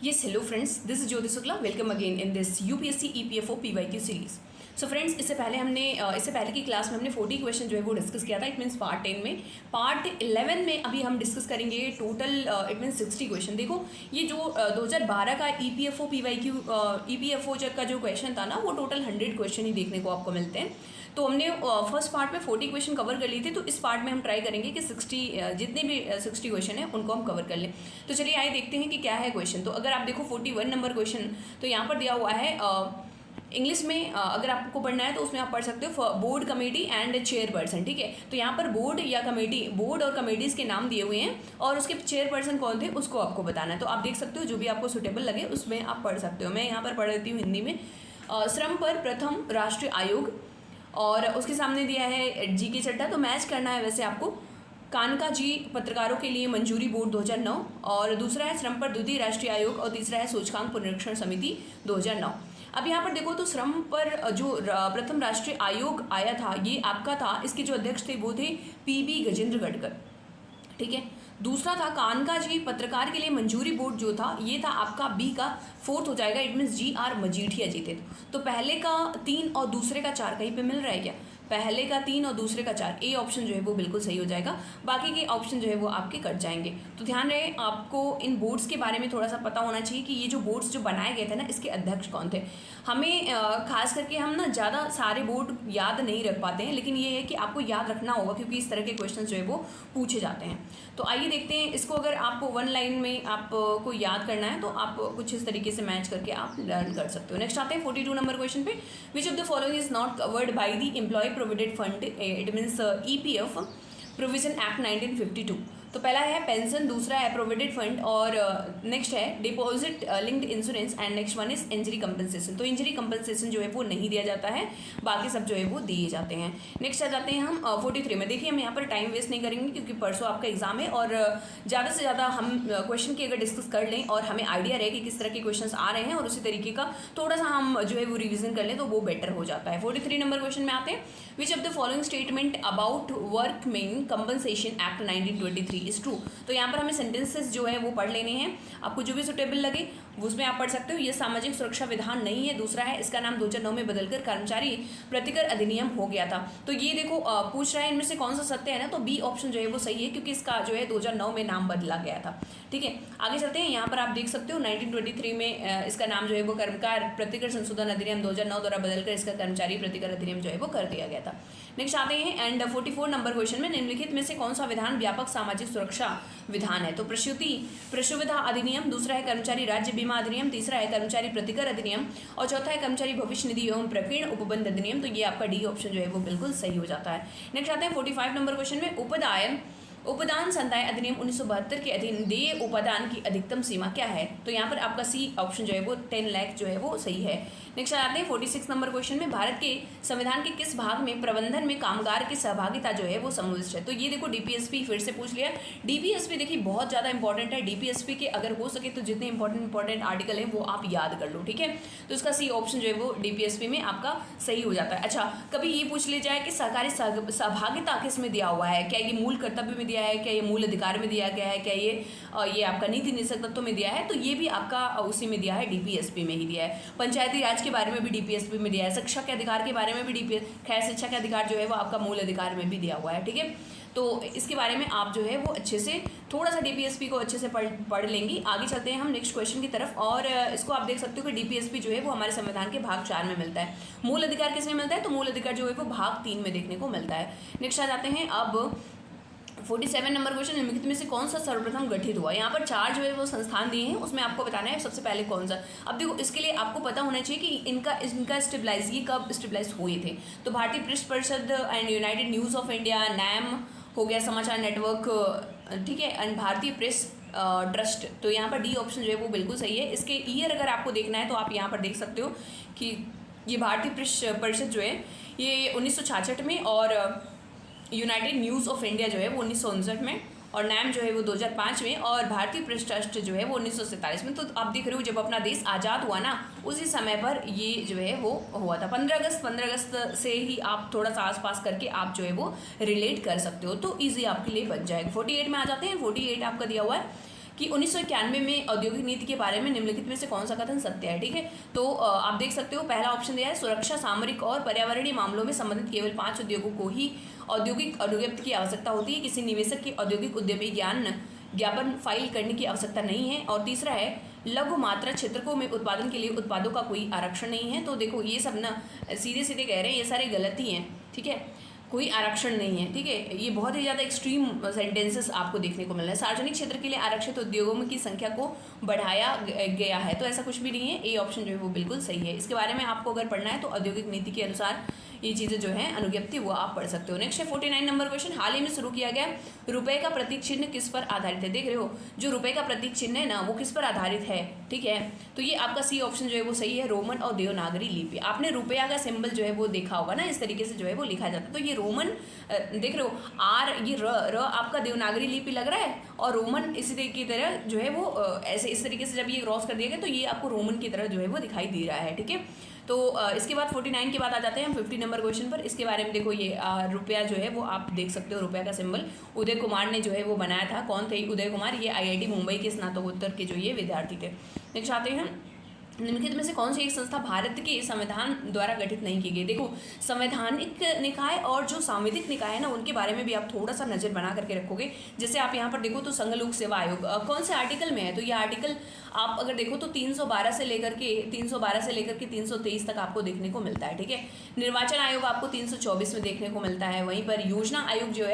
Yes, hello friends. This is Jyoti Shukla. Welcome again in this UPSC EPFO PYQ series. So friends, इससे पहले की class में हमने 40 question जो है वो डिस्कस किया था. इट मीन्स पार्ट 10 में. पार्ट 11 में अभी हम डिस्कस करेंगे टोटल इट मीन्स 60 क्वेश्चन. देखो, ये जो 2012 का EPFO PYQ EPFO का जो क्वेश्चन था ना, वो टोटल 100 क्वेश्चन ही देखने को आपको मिलते हैं. तो हमने फर्स्ट पार्ट में 40 क्वेश्चन कवर कर लिए थे. तो इस पार्ट में हम ट्राई करेंगे कि 60 जितने भी 60 क्वेश्चन हैं उनको हम कवर कर लें. तो चलिए आइए देखते हैं कि क्या है क्वेश्चन. तो अगर आप देखो 41 नंबर क्वेश्चन, तो यहाँ पर दिया हुआ है इंग्लिश में. अगर आपको पढ़ना है तो उसमें आप पढ़ सकते हो बोर्ड कमेटी एंड चेयरपर्सन. ठीक है, तो यहाँ पर बोर्ड या कमेटी, बोर्ड और कमेटीज़ के नाम दिए हुए हैं और उसके चेयरपर्सन कौन थे उसको आपको बताना है. तो आप देख सकते हो, जो भी आपको सुटेबल लगे उसमें आप पढ़ सकते हो. मैं यहाँ पर पढ़ देती हूँ हिंदी में. श्रम पर प्रथम राष्ट्रीय आयोग, और उसके सामने दिया है जी के चड्ढा. तो मैच करना है वैसे आपको. कानका जी पत्रकारों के लिए मंजूरी बोर्ड 2009, और दूसरा है श्रम पर द्वितीय राष्ट्रीय आयोग, और तीसरा है सूचकांक पुनरीक्षण समिति 2009. अब यहाँ पर देखो, तो श्रम पर जो प्रथम राष्ट्रीय आयोग आया था ये आपका था, इसके जो अध्यक्ष थे वो थे PB गजेंद्र गढ़कर. ठीक है. दूसरा था कानका जी पत्रकार के लिए मंजूरी बोर्ड, जो था ये था आपका B का. फोर्थ हो जाएगा इट मीन्स GR मजीठिया जी थे. तो पहले का 3 और दूसरे का 4 कहीं पे मिल रहा है क्या? पहले का 3 और दूसरे का 4. ए ऑप्शन जो है वो बिल्कुल सही हो जाएगा. बाकी के ऑप्शन जो है वो आपके कट जाएंगे. तो ध्यान रहे, आपको इन बोर्ड्स के बारे में थोड़ा सा पता होना चाहिए कि ये जो बोर्ड्स जो बनाए गए थे ना, इसके अध्यक्ष कौन थे. हमें खास करके हम ना ज़्यादा सारे बोर्ड याद नहीं रख पाते हैं, लेकिन ये है कि आपको याद रखना होगा क्योंकि इस तरह के क्वेश्चन जो है वो पूछे जाते हैं. तो आइए देखते हैं इसको. अगर आपको 1 लाइन में आपको याद करना है तो आप कुछ इस तरीके से मैच करके आप लर्न कर सकते हो. नेक्स्ट आते हैं 42 नंबर क्वेश्चन पे. Which of the following is not covered by the employ provident fund, it means EPF provision act 1952. तो पहला है पेंशन, दूसरा है प्रोविडेंट फंड, और नेक्स्ट है deposit linked insurance, and next one is injury compensation. तो injury compensation जो है वो नहीं दिया जाता है, बाकी सब जो है वो दिए जाते हैं. नेक्स्ट आ जाते हैं हम 43 में. देखिए, हम यहाँ पर टाइम वेस्ट नहीं करेंगे क्योंकि परसों आपका एग्जाम है, और ज़्यादा से ज़्यादा हम क्वेश्चन की अगर डिस्कस कर लें और हमें आइडिया रहे कि किस तरह के क्वेश्चन आ रहे हैं, और उसी तरीके का थोड़ा सा हम जो है वो रिविजन कर लें तो वो बेटर हो जाता है. 43 नंबर क्वेश्चन में आते हैं. विच of the following statement about workman compensation act 1923 is true. तो यहाँ पर हमें सेंटेंसेस जो है वो पढ़ लेने हैं. आपको जो भी सुटेबल लगे उसमें आप पढ़ सकते हो. ये सामाजिक सुरक्षा विधान नहीं है. दूसरा है इसका नाम 2009 में बदलकर कर्मचारी प्रतिकर अधिनियम हो गया था. तो ये देखो पूछ रहा है इनमें से कौन सा सत्य है ना, तो B ऑप्शन जो है वो सही है क्योंकि इसका जो है 2009 में नाम बदला गया था. ठीक है, आगे चलते हैं. यहाँ पर आप देख सकते हो 1923 में इसका नाम जो है वो कर्मकार प्रतिकर संशोधन अधिनियम 2009 द्वारा बदलकर इसका कर्मचारी प्रतिकर अधिनियम जो है वो कर दिया गया था. नेक्स्ट आते हैं एंड 44 नंबर क्वेश्चन में. निम्नलिखित में से कौन सा विधान व्यापक सामाजिक सुरक्षा विधान है? तो प्रसूतिदा अधिनियम, दूसरा है कर्मचारी राज्य बीमा अधिनियम, तीसरा है कर्मचारी प्रतिकर अधिनियम, और चौथा है कर्मचारी भविष्य निधि एवं प्रकीर्ण उपबंध अधिनियम. तो ये आपका D ऑप्शन जो है वो बिल्कुल सही हो जाता है. नेक्स्ट आते हैं 45 नंबर क्वेश्चन में. उपदान संदाय अधिनियम 1972 के अधीन देय उपादान की अधिकतम सीमा क्या है? तो यहाँ पर आपका C ऑप्शन जो है वो 10 लाख जो है वो सही है. नेक्स्ट आते हैं 46 नंबर क्वेश्चन में. भारत के संविधान के किस भाग में प्रबंधन में कामगार की सहभागिता जो है वो समाविष्ट है? तो ये देखो DPSP फिर से पूछ लिया. DPSP देखिए बहुत ज़्यादा इंपॉर्टेंट है. DPSP के अगर हो सके तो जितने इंपॉर्टेंट आर्टिकल हैं वो आप याद कर लो. ठीक है, तो इसका C ऑप्शन जो है वो DPSP में आपका सही हो जाता है. अच्छा, कभी ये पूछ लिया जाए कि सहकारी सहभागिता किस में दिया हुआ है? क्या ये मूल कर्तव्य में दिया है, क्या ये मूल अधिकार में दिया गया है, क्या ये आपका नीति निषेध तत्व में दिया है? तो ये भी आपका उसी में दिया है, DPSP में ही दिया है. पंचायती राज के बारे में भी DPSP में दिया है. शिक्षा के अधिकार के बारे में भी खैर शिक्षा के अधिकार जो है वो आपका मूल अधिकार में भी दिया हुआ है. ठीक है, तो इसके बारे में आप जो है वो अच्छे से थोड़ा सा DPSP को अच्छे से पढ़ लेंगी. आगे चलते हैं हम नेक्स्ट क्वेश्चन की तरफ, और इसको आप देख सकते हो कि DPSP जो है वो हमारे संविधान के भाग 4 में मिलता है. मूल अधिकार किसमें मिलता है? तो मूल अधिकार जो है वो भाग 3 में देखने को मिलता है. नेक्स्ट आ जाते हैं अब 47 नंबर क्वेश्चन. निम्नलिखित में से कौन सा सर्वप्रथम गठित हुआ? यहाँ पर 4 जो है वो संस्थान दिए हैं, उसमें आपको बताना है सबसे पहले कौन सा. अब देखो, इसके लिए आपको पता होना चाहिए कि इनका स्टेबलाइज ये कब स्टेबलाइज हुए थे. तो भारतीय पृष्ठ परिषद and United news of India, NAM हो गया समाचार नेटवर्क, ठीक है, एंड भारतीय प्रेस ट्रस्ट. तो यहाँ पर D ऑप्शन जो है वो बिल्कुल सही है. इसके ईयर अगर आपको देखना है तो आप यहाँ पर देख सकते हो कि ये भारतीय पृष्ठ परिषद जो है ये 1966 में, और यूनाइटेड न्यूज़ ऑफ इंडिया जो है वो 1959 में, और NAM जो है वो 2005 में, और भारतीय प्रेस ट्रस्ट जो है वो 1947 में. तो आप देख रहे हो जब अपना देश आज़ाद हुआ ना, उसी समय पर ये जो है वो हुआ था. 15 अगस्त से ही आप थोड़ा सा आसपास करके आप जो है वो रिलेट कर सकते हो, तो ईजी आपके लिए बन जाएगा. 48 में आ जाते हैं. 48 आपका दिया हुआ है कि 1991 में औद्योगिक नीति के बारे में निम्नलिखित में से कौन सा कथन सत्य है। ठीक है, तो आप देख सकते हो पहला ऑप्शन दिया है, सुरक्षा, सामरिक और पर्यावरणीय मामलों में संबंधित केवल 5 उद्योगों को ही औद्योगिक अनुज्ञप्ति की आवश्यकता होती है, किसी निवेशक की औद्योगिक उद्यमी ज्ञापन फाइल करने की आवश्यकता नहीं है। और तीसरा है, लघु मात्रा क्षेत्रकों में उत्पादन के लिए उत्पादों का कोई आरक्षण नहीं है। तो देखो ये सब ना सीधे सीधे कह रहे हैं, ये सारे गलत ही हैं। ठीक है, कोई आरक्षण नहीं है। ठीक है, ये बहुत ही ज़्यादा एक्सट्रीम सेंटेंसेस आपको देखने को मिल रहा है। सार्वजनिक क्षेत्र के लिए आरक्षित उद्योगों की संख्या को बढ़ाया गया है, तो ऐसा कुछ भी नहीं है। ए ऑप्शन जो है वो बिल्कुल सही है। इसके बारे में आपको अगर पढ़ना है तो औद्योगिक नीति के अनुसार ये चीज़ें जो है अनुज्ञप्ति वो आप पढ़ सकते हो। नेक्स्ट है 49 नंबर क्वेश्चन, हाल ही में शुरू किया गया रुपए का प्रतीक चिन्ह किस पर आधारित है। देख रहे हो जो रुपए का प्रतीक चिन्ह है ना वो किस पर आधारित है। ठीक है, तो ये आपका सी ऑप्शन जो है वो सही है, रोमन और देवनागरी लिपि। आपने रुपया का सिंबल जो है वो देखा होगा ना, इस तरीके से जो है वो लिखा जाता है। तो ये रोमन देख रहे हो आर, ये र आपका देवनागरी लिपि लग रहा है और रोमन इसी तरीके की तरह जो है वो ऐसे इस तरीके से जब ये क्रॉस कर दिया गया तो ये आपको रोमन की तरह जो है वो दिखाई दे रहा है। ठीक है, तो इसके बाद 49 के बाद आ जाते हैं हम 50 नंबर क्वेश्चन पर। इसके बारे में देखो ये रुपया जो है वो आप देख सकते हो, रुपया का सिंबल उदय कुमार ने जो है वो बनाया था। कौन थे उदय कुमार? ये आईआईटी मुंबई के स्नातकोत्तर के जो ये विद्यार्थी थे। नेक्स्ट आते हैं, निम्नलिखित में से कौन सी एक संस्था भारत के संविधान द्वारा गठित नहीं की गई। देखो संवैधानिक निकाय और जो सांविधिक निकाय है ना उनके बारे में भी आप थोड़ा सा नज़र बना करके रखोगे। जैसे आप यहाँ पर देखो तो संघ लोक सेवा आयोग कौन से आर्टिकल में है, तो ये आर्टिकल आप अगर देखो तो 312 से लेकर के 323 तक आपको देखने को मिलता है। ठीक है, निर्वाचन आयोग आपको 324 में देखने को मिलता है। वहीं पर योजना आयोग जो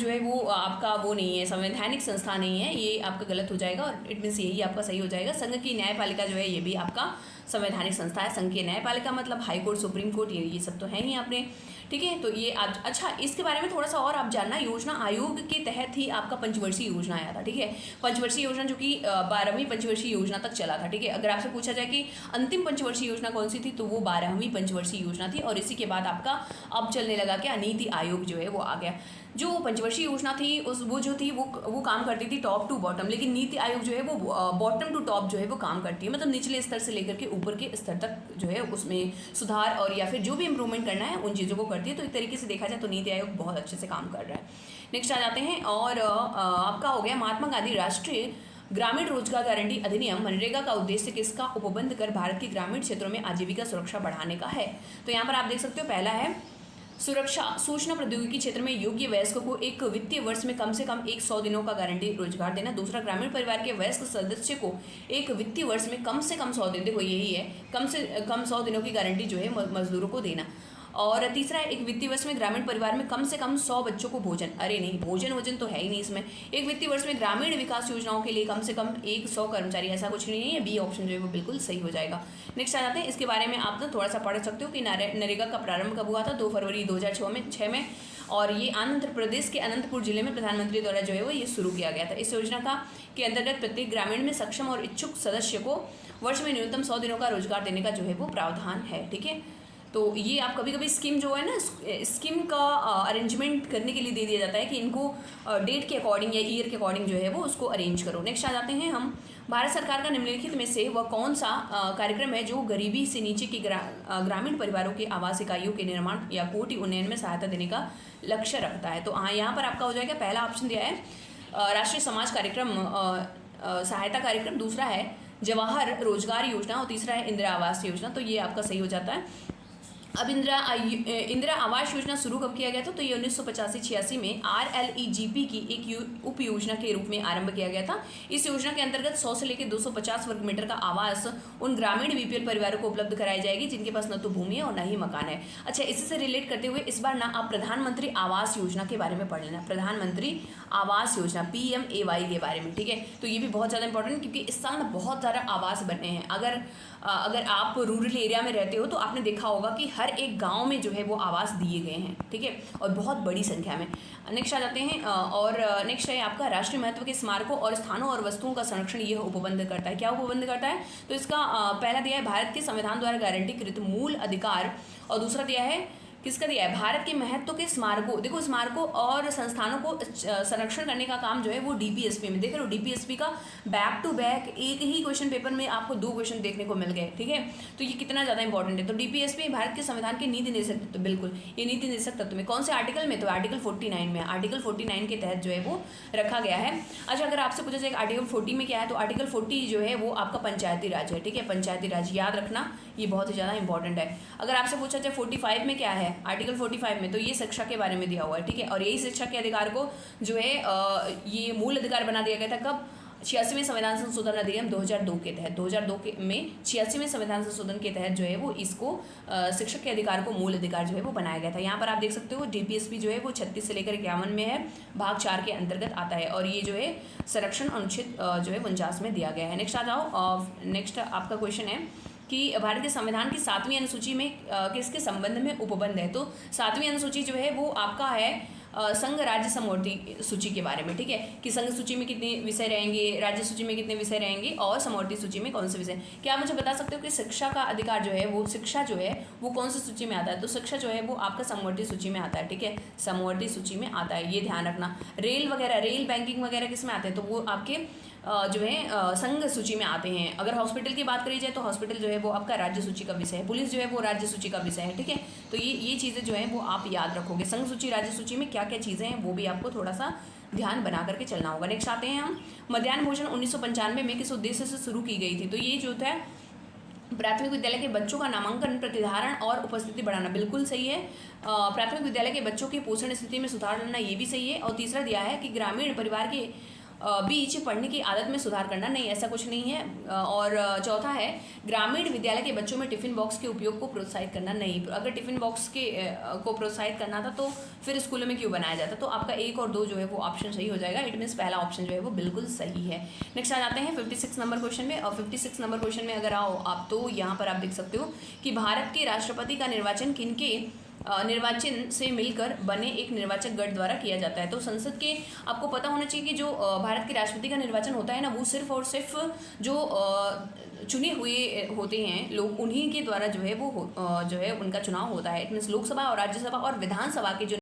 है वो आपका वो नहीं है, संवैधानिक संस्था नहीं है, ये आपका गलत हो जाएगा और इट मीन्स यही आपका सही हो जाएगा। संघ की न्यायपालिका जो है ये भी आपका संवैधानिक संस्था है। संघ की न्यायपालिका मतलब हाई कोर्ट, सुप्रीम कोर्ट, ये सब तो है ही आपने। ठीक है, तो ये आप अच्छा इसके बारे में थोड़ा सा और आप जानना, योजना आयोग के तहत ही आपका पंचवर्षीय योजना आया था। ठीक है, पंचवर्षीय योजना जो कि 12वीं पंचवर्षीय योजना तक चला था। ठीक है, अगर आपसे पूछा जाए कि अंतिम पंचवर्षीय योजना कौन सी थी तो वो 12वीं पंचवर्षीय योजना थी। और इसी के बाद आपका अब चलने लगा क्या, नीति आयोग जो है वो आ गया। जो पंचवर्षीय योजना थी वो काम करती थी टॉप टू बॉटम, लेकिन नीति आयोग जो है वो बॉटम टू टॉप जो है वो काम करती है, मतलब निचले स्तर से लेकर के ऊपर के स्तर तक जो है उसमें सुधार और या फिर जो भी इम्प्रूवमेंट करना है उन चीज़ों को करती है। तो एक तरीके से देखा जाए तो नीति आयोग बहुत अच्छे से काम कर रहा है। नेक्स्ट आ जाते हैं और आपका हो गया महात्मा गांधी राष्ट्रीय ग्रामीण रोजगार गारंटी अधिनियम। मनरेगा का उद्देश्य किसका उपबंध कर भारत के ग्रामीण क्षेत्रों में आजीविका सुरक्षा बढ़ाने का है। तो यहाँ पर आप देख सकते हो पहला है सुरक्षा सूचना प्रौद्योगिकी क्षेत्र में योग्य वयस्क को एक वित्तीय वर्ष में कम से कम 100 दिनों का गारंटी रोजगार देना। दूसरा, ग्रामीण परिवार के वयस्क सदस्य को एक वित्तीय वर्ष में कम से कम 100 दिन, देखो यही है, कम से कम 100 दिनों की गारंटी जो है मजदूरों को देना। और तीसरा, एक वित्तीय वर्ष में ग्रामीण परिवार में कम से कम 100 बच्चों को भोजन, अरे नहीं भोजन तो है ही नहीं इसमें। एक वित्तीय वर्ष में ग्रामीण विकास योजनाओं के लिए कम से कम 100 कर्मचारी, ऐसा कुछ नहीं है। बी ऑप्शन जो है वो बिल्कुल सही हो जाएगा। नेक्स्ट आ जाते हैं, इसके बारे में आप तो थोड़ा सा पढ़ सकते हो कि नरेगा का प्रारंभ कब हुआ था, 2 फरवरी 2006 में। और ये आंध्र प्रदेश के अनंतपुर जिले में प्रधानमंत्री द्वारा जो है वो ये शुरू किया गया था। इस योजना के अंतर्गत प्रत्येक ग्रामीण में सक्षम और इच्छुक सदस्य को वर्ष में न्यूनतम 100 दिनों का रोजगार देने का जो है वो प्रावधान है। ठीक है, तो ये आप कभी कभी स्कीम जो है ना, स्कीम का अरेंजमेंट करने के लिए दे दिया जाता है कि इनको डेट के अकॉर्डिंग या ईयर के अकॉर्डिंग जो है वो उसको अरेंज करो। नेक्स्ट आ जाते हैं हम, भारत सरकार का निम्नलिखित में से वह कौन सा कार्यक्रम है जो गरीबी से नीचे की ग्रामीण परिवारों के आवास इकाइयों के निर्माण या कोटि उन्नयन में सहायता देने का लक्ष्य रखता है। तो हाँ, यहाँ पर आपका हो जाएगा पहला ऑप्शन दिया है राष्ट्रीय समाज कार्यक्रम सहायता कार्यक्रम, दूसरा है जवाहर रोजगार योजना और तीसरा है इंदिरा आवास योजना। तो ये आपका सही हो जाता है। अब इंदिरा आवास योजना शुरू कब किया गया था, तो ये 1985-86 में RLEGP की एक उप योजना के रूप में आरंभ किया गया था। इस योजना के अंतर्गत 100 से लेकर 250 वर्ग मीटर का आवास उन ग्रामीण बीपीएल परिवारों को उपलब्ध कराई जाएगी जिनके पास न तो भूमि है और न ही मकान है। अच्छा, इसी से रिलेट करते हुए इस बार ना आप प्रधानमंत्री आवास योजना के बारे में पढ़ लेना, प्रधानमंत्री आवास योजना PMAY के बारे में। ठीक है, तो ये भी बहुत ज़्यादा इंपॉर्टेंट, क्योंकि इस साल ना बहुत सारा आवास बने हैं। अगर आप रूरल एरिया में रहते हो तो आपने देखा होगा कि हर एक गांव में जो है वो आवास दिए गए हैं। ठीक है, और बहुत बड़ी संख्या में। नेक्स्ट आ जाते हैं और नेक्स्ट है आपका राष्ट्रीय महत्व के स्मारकों और स्थानों और वस्तुओं का संरक्षण यह उपबंध करता है। क्या उपबंध करता है, तो इसका पहला दिया है भारत के संविधान द्वारा गारंटीकृत मूल अधिकार और दूसरा दिया है किसका दिया है, भारत के महत्व के स्मारकों, देखो स्मारकों और संस्थानों को संरक्षण करने का काम जो है वो डीपीएसपी में, देख लो डीपीएसपी का बैक टू बैक एक ही क्वेश्चन पेपर में आपको 2 क्वेश्चन देखने को मिल गए, ठीक है। तो ये कितना ज़्यादा इंपॉर्टेंट है। तो डीपीएसपी भारत के संविधान के नीति निर्देशक तत्व, बिल्कुल ये नीति निर्देशक तत्व में कौन से आर्टिकल में, तो आर्टिकल 49 में, आर्टिकल 49 के तहत जो है वो रखा गया है। अच्छा, अगर आपसे पूछा जाए आर्टिकल 40 में क्या है, तो आर्टिकल 40 जो है वो आपका पंचायती राज है, ठीक है, पंचायती राज याद रखना, ये बहुत ही ज़्यादा इंपॉर्टेंट है। अगर आपसे पूछा जाए 45 में क्या है, आर्टिकल 45 में, तो ये शिक्षा के बारे में दिया हुआ है, ठीक है। और यही शिक्षा के अधिकार को जो है ये मूल अधिकार बना दिया गया था कब, 86वें संविधान संशोधन अधिनियम 2002 के तहत, 2002 में 86वें संविधान संशोधन के तहत जो है वो इसको शिक्षक के अधिकार को मूल अधिकार जो है वो बनाया गया था। यहाँ पर आप देख सकते हो डीपीएसपी जो है वो 36 से लेकर 51 में है, भाग 4 के अंतर्गत आता है, और ये जो है संरक्षण अनुच्छेद जो है 49 में दिया गया है। नेक्स्ट आ जाओ, नेक्स्ट आपका क्वेश्चन है कि भारत के संविधान की 7वीं अनुसूची में किसके संबंध में उपबंध है, तो 7वीं अनुसूची जो है वो आपका है संघ राज्य समवर्ती सूची के बारे में, ठीक है, कि संघ सूची में कितने विषय रहेंगे, राज्य सूची में कितने विषय रहेंगे, और समवर्ती सूची में कौन से विषय। क्या आप मुझे बता सकते हो कि शिक्षा का अधिकार जो है वो, शिक्षा जो है वो कौन सी सूची में आता है, तो शिक्षा जो है वो आपका समवर्ती सूची में आता है, ठीक है, समवर्ती सूची में आता है, ये ध्यान रखना। रेल वगैरह, रेल बैंकिंग वगैरह किस में आते हैं, तो वो आपके जो है संघ सूची में आते हैं। अगर हॉस्पिटल की बात करी जाए तो हॉस्पिटल जो है वो आपका राज्य सूची का विषय है, पुलिस जो है वो राज्य सूची का विषय है, ठीक है। तो ये चीज़ें जो है वो आप याद रखोगे, संघ सूची राज्य सूची में क्या क्या चीज़ें हैं वो भी आपको थोड़ा सा ध्यान बना करके चलना होगा। नेक्स्ट आते हैं हम, मध्याह्न भोजन 1995 में किस उद्देश्य से शुरू की गई थी, तो ये जो था प्राथमिक विद्यालय के बच्चों का नामांकन, प्रतिधारण और उपस्थिति बढ़ाना, बिल्कुल सही है। प्राथमिक विद्यालय के बच्चों की पोषण स्थिति में सुधार लाना, ये भी सही है। और तीसरा दिया है कि ग्रामीण परिवार के बीच पढ़ने की आदत में सुधार करना, नहीं ऐसा कुछ नहीं है। और चौथा है ग्रामीण विद्यालय के बच्चों में टिफ़िन बॉक्स के उपयोग को प्रोत्साहित करना, नहीं, अगर टिफ़िन बॉक्स के को प्रोत्साहित करना था तो फिर स्कूलों में क्यों बनाया जाता, तो आपका 1 और 2 जो है वो ऑप्शन सही हो जाएगा, इट मीन्स पहला ऑप्शन जो है वो बिल्कुल सही है। नेक्स्ट आ जाते हैं 56 नंबर क्वेश्चन में, और 56 नंबर क्वेश्चन में अगर आओ आप, तो यहाँ पर आप देख सकते हो कि भारत के राष्ट्रपति का निर्वाचन किनके निर्वाचन से मिलकर बने एक निर्वाचक गण द्वारा किया जाता है। तो संसद के, आपको पता होना चाहिए कि जो भारत के राष्ट्रपति का निर्वाचन होता है ना, वो सिर्फ और सिर्फ जो चुने हुए होते हैं लोग, उन्हीं के द्वारा जो है वो जो है उनका चुनाव होता है। इट मीन्स लोकसभा और राज्यसभा और विधानसभा के जो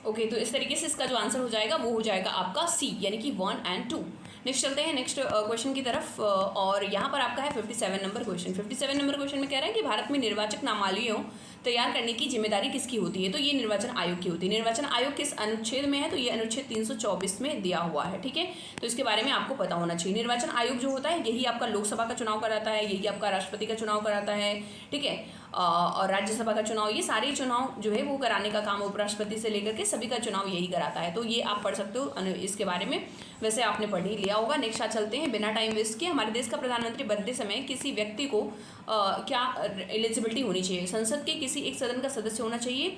ओके, तो इस तरीके से इसका जो आंसर हो जाएगा वो हो जाएगा आपका सी, यानी कि 1 और 2। नेक्स्ट चलते हैं नेक्स्ट क्वेश्चन की तरफ, और यहाँ पर आपका है 57 नंबर क्वेश्चन। 57 नंबर क्वेश्चन में कह रहा है कि भारत में निर्वाचक नामावलियों तैयार करने की जिम्मेदारी किसकी होती है, तो ये निर्वाचन आयोग की होती है। निर्वाचन आयोग किस अनुच्छेद में है, तो ये अनुच्छेद 324 में दिया हुआ है, ठीक है। तो इसके बारे में आपको पता होना चाहिए। निर्वाचन आयोग जो होता है यही आपका लोकसभा का चुनाव कराता है, यही आपका राष्ट्रपति का चुनाव कराता है, ठीक है, और राज्यसभा का चुनाव, ये सारे चुनाव जो है वो कराने का काम उपराष्ट्रपति से लेकर के सभी का चुनाव यही कराता है। तो ये आप पढ़ सकते हो इसके बारे में, वैसे आपने पढ़ ही लिया होगा। नेक्स्ट चलते हैं, बिना टाइम वेस्ट किए, हमारे देश का प्रधानमंत्री बनते समय किसी व्यक्ति को क्या एलिजिबिलिटी होनी चाहिए, संसद के किसी एक सदन का सदस्य होना चाहिए,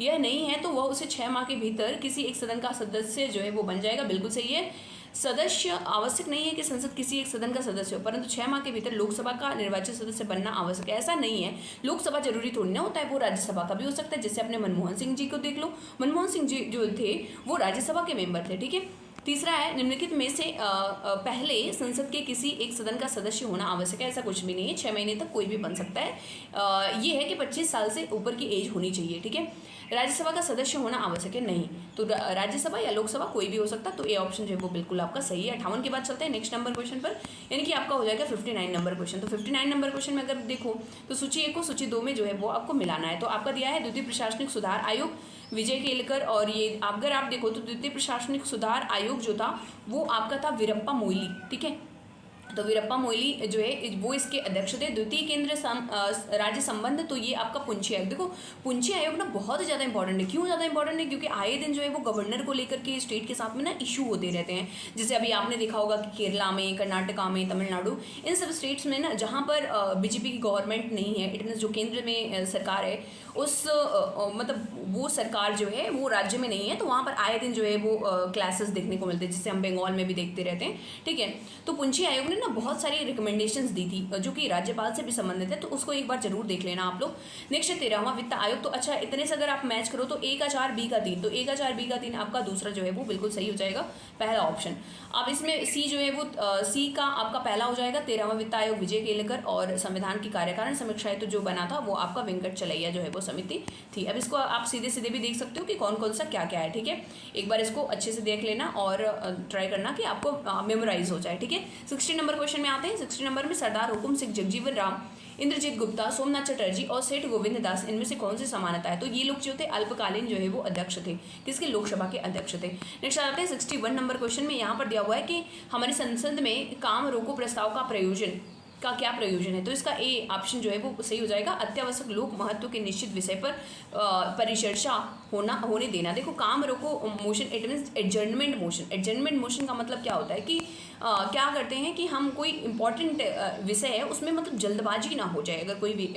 यह नहीं है तो वह उसे 6 माह के भीतर किसी एक सदन का सदस्य जो है वो बन जाएगा, बिल्कुल सही है। सदस्य आवश्यक नहीं है कि संसद किसी एक सदन का सदस्य हो, परंतु 6 माह के भीतर लोकसभा का निर्वाचित सदस्य बनना आवश्यक है, ऐसा नहीं है। लोकसभा जरूरी थोड़ी ना होता है, वो राज्यसभा का भी हो सकता है। जैसे अपने मनमोहन सिंह जी को देख लो, मनमोहन सिंह जी जो थे वो राज्यसभा के मेंबर थे, ठीक है। तीसरा है, निम्नलिखित में से पहले संसद के किसी एक सदन का सदस्य होना आवश्यक है, ऐसा कुछ भी नहीं है, 6 महीने तक कोई भी बन सकता है। ये है कि 25 साल से ऊपर की एज होनी चाहिए, ठीक है। राज्यसभा का सदस्य होना आवश्यक है, नहीं, तो राज्यसभा या लोकसभा कोई भी हो सकता, तो ये ऑप्शन जो है वो बिल्कुल आपका सही है। 58 के बाद चलते हैं नेक्स्ट नंबर क्वेश्चन पर, यानी कि आपका हो जाएगा 59 नंबर क्वेश्चन। तो 59 नंबर क्वेश्चन में अगर देखो तो सूची 1 को सूची 2 में जो है वो आपको मिलाना है। तो आपका दिया है द्वितीय प्रशासनिक सुधार आयोग, विजय केलकर, और ये अगर आप देखो तो द्वितीय प्रशासनिक सुधार आयोग जो था वो आपका था वीरप्पा मोइली, ठीक है। तो वीरप्पा मोइली जो है वो इसके अध्यक्ष थे। द्वितीय केंद्र राज्य संबंध, तो ये आपका पुंछी आयोग। देखो पुंछी आयोग ना बहुत ज़्यादा इंपॉर्टेंट है, क्यों ज़्यादा इंपॉर्टेंट है, क्योंकि आए दिन जो है वो गवर्नर को लेकर के स्टेट के साथ में ना इशू होते रहते हैं। जैसे अभी आपने देखा होगा कि केरला में, कर्नाटका में, तमिलनाडु, इन सब स्टेट्स में ना जहाँ पर बीजेपी की गवर्नमेंट नहीं है, इट मीन्स जो केंद्र में सरकार है उस मतलब वो सरकार जो है वो राज्य में नहीं है, तो वहाँ पर आए दिन जो है वो क्लासेस देखने को मिलते हैं, जिससे हम बंगाल में भी देखते रहते हैं, ठीक है। तो पुंछी आयोग ने ना बहुत सारी रिकमेंडेशंस दी थी जो कि राज्यपाल से भी संबंधित है, तो उसको एक बार जरूर देख लेना आप लोग। नेक्स्ट 13वां वित्त आयोग। तो अच्छा, इतने से अगर आप मैच करो तो A का 4 B का 3, तो A का 4 B का 3 आपका दूसरा जो है वो बिल्कुल सही हो जाएगा, पहला ऑप्शन। अब इसमें C जो है वो C का आपका पहला हो जाएगा, 13वां वित्त आयोग विजय केलकर, और संविधान की कार्यकारिणी समीक्षा हेतु जो बना था वो आपका वेंकट चलैया जो है वो समिति थी। अब इसको आप सीधे सीधे भी देख सकते हो कि कौन कौन सा क्या क्या है, ठीक है। एक बार इसको अच्छे से देख लेना और ट्राई करना कि आपको मेमोराइज हो जाए, ठीक है। 60 नंबर क्वेश्चन में आते हैं। 60 नंबर में सरदार हुकुम सिंह, जगजीवन राम, इंद्रजीत गुप्ता, सोमनाथ चटर्जी और सेठ गोविंद दास, इनमें से कौन सी समानता है? तो ये लोग जो थे अल्पकालीन जो है वो अध्यक्ष थे, किसके? लोकसभा के अध्यक्ष थे। नेक्स्ट आते हैं 61 नंबर क्वेश्चन में। यहाँ पर दिया हुआ है कि हमारी संसद में काम रोको प्रस्ताव का प्रयोजन का क्या प्रयोजन है? तो इसका ए ऑप्शन जो है वो सही हो जाएगा, अत्यावश्यक लोक महत्व के निश्चित विषय पर परिचर्चा होने देना। देखो, काम रोको motion it means adjournment motion. Adjournment motion का मतलब क्या होता है कि क्या करते हैं कि हम कोई इंपॉर्टेंट विषय है उसमें मतलब जल्दबाजी ना हो जाए, अगर कोई भी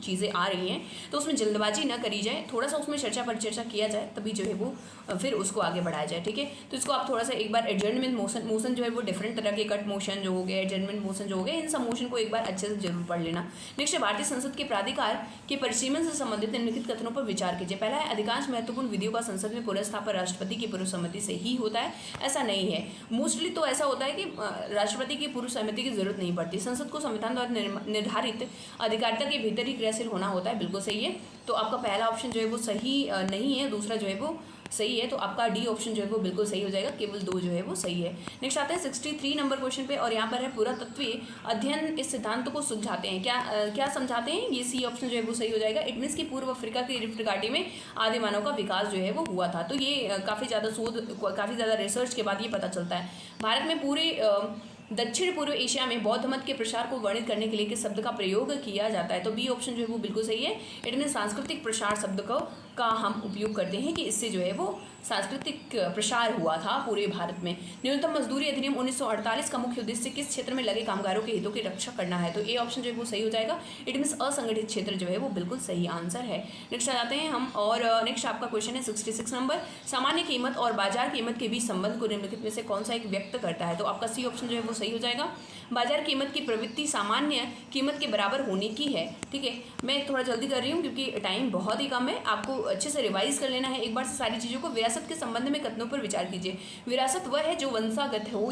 चीज़ें आ रही हैं तो उसमें जल्दबाजी ना करी जाए, थोड़ा सा उसमें चर्चा परिचर्चा किया जाए, तभी जो है वो फिर उसको आगे बढ़ाया जाए, ठीक है। तो इसको आप थोड़ा सा एक बार एडजर्नमेंट मोशन जो है वो डिफरेंट तरह के, कट मोशन जो हो गए, एडजर्नमेंट मोशन जो हो गए, इन सब मोशन को एक बार अच्छे से जरूर पढ़ लेना। नेक्स्ट है भारतीय संसद के प्राधिकार के परिसीमन से संबंधित निम्नलिखित कथनों पर विचार कीजिए। पहला है, अधिकांश महत्वपूर्ण विधियों का संसद में पुनर्स्थापन राष्ट्रपति की पूर्व सम्मति से ही होता है। ऐसा नहीं है, मोस्टली तो ऐसा होता है कि राष्ट्रपति की पूर्व सहमति की जरूरत नहीं पड़ती। संसद को संविधान द्वारा निर्धारित अधिकारिता के भीतर ही क्रियाशील होना होता है, बिल्कुल सही है। तो आपका पहला ऑप्शन जो है वो सही नहीं है, दूसरा जो है वो सही है, तो आपका डी ऑप्शन जो है वो बिल्कुल सही हो जाएगा, केवल 2 जो है वो सही है। नेक्स्ट आता है 63 नंबर क्वेश्चन पे, और यहाँ पर है पुरातत्वीय अध्ययन इस सिद्धांत को सुझाते हैं, क्या समझाते हैं? ये सी ऑप्शन जो है वो सही हो जाएगा। इट मीन्स की पूर्व अफ्रीका की रिफ्ट घाटी में आदि मानव का विकास जो है वो हुआ था। तो ये काफ़ी ज़्यादा शोध, काफ़ी ज़्यादा रिसर्च के बाद ये पता चलता है। भारत में पूरे दक्षिण पूर्व एशिया में बौद्ध मत के प्रसार को वर्णित करने के लिए किस शब्द का प्रयोग किया जाता है? तो बी ऑप्शन जो है वो बिल्कुल सही है। इट मीन सांस्कृतिक प्रसार शब्द का हम उपयोग करते हैं कि इससे जो है वो सांस्कृतिक प्रसार हुआ था पूरे भारत में। न्यूनतम मजदूरी अधिनियम 1948 का मुख्य उद्देश्य किस क्षेत्र में लगे कामगारों के हितों की रक्षा करना है? तो ए ऑप्शन जो है वो सही हो जाएगा। इट मीन्स असंगठित क्षेत्र जो है वो बिल्कुल सही आंसर है। नेक्स्ट आ जाते हैं हम, और नेक्स्ट आपका क्वेश्चन है 66 नंबर, सामान्य कीमत और बाजार कीमत के बीच संबंध को निम्नलिखित में से कौन सा एक व्यक्त करता है? तो आपका सी ऑप्शन जो है वो सही हो जाएगा। बाजार कीमत की प्रवृत्ति सामान्य कीमत के बराबर होने की है, ठीक है। मैं थोड़ा जल्दी कर रही हूँ क्योंकि टाइम बहुत ही कम है, आपको अच्छे से रिवाइज कर लेना है एक बार से सारी चीज़ों को। विरासत के संबंध में कथनों पर विचार कीजिए। विरासत वह है जो वंशागत हो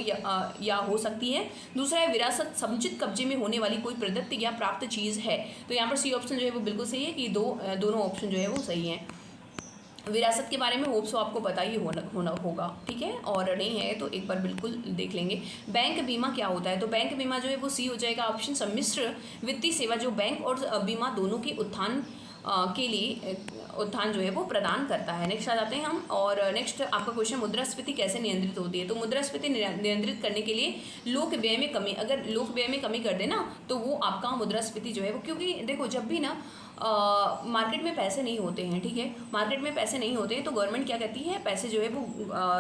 या हो सकती है। दूसरा है, विरासत समुचित कब्जे में होने वाली कोई प्रदत्त या प्राप्त चीज़ है। तो यहाँ पर सी ऑप्शन जो है वो बिल्कुल सही है कि दोनों ऑप्शन जो है वो सही हैं। विरासत के बारे में होप सो आपको पता ही होना होगा, ठीक है, और नहीं है तो एक बार बिल्कुल देख लेंगे। बैंक बीमा क्या होता है? तो बैंक बीमा जो है वो सी हो जाएगा ऑप्शन। सम्मिश्र वित्तीय सेवा जो बैंक और बीमा दोनों के उत्थान के लिए उत्थान जो है वो प्रदान करता है। नेक्स्ट आ जाते हैं हम, और नेक्स्ट आपका क्वेश्चन, मुद्रास्फीति कैसे नियंत्रित होती है? तो मुद्रास्फीति नियंत्रित करने के लिए लोक व्यय में कमी, अगर लोक व्यय में कमी कर देना तो वो आपका मुद्रास्फीति जो है वो, क्योंकि देखो जब भी ना मार्केट में पैसे नहीं होते हैं, ठीक है, मार्केट में पैसे नहीं होते हैं तो गवर्नमेंट क्या कहती है, पैसे जो है वो